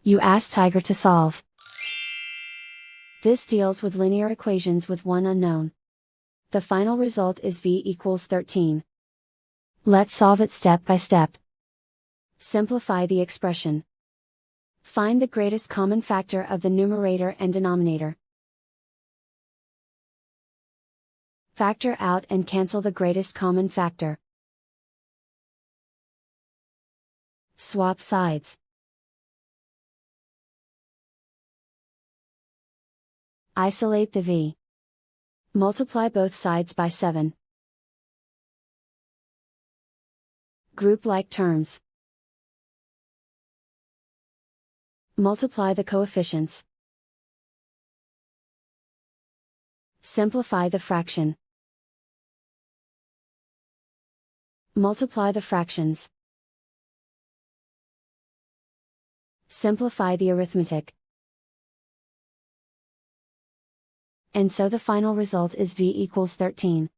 You ask Tiger to solve. This deals with linear equations with one unknown. The final result is v equals 13. Let's solve it step by step. Simplify the expression. Find the greatest common factor of the numerator and denominator. Factor out and cancel the greatest common factor. Swap sides. Isolate the v. Multiply both sides by 7. Group like terms. Multiply the coefficients. Simplify the fraction. Multiply the fractions. Simplify the arithmetic. And so the final result is v equals 13.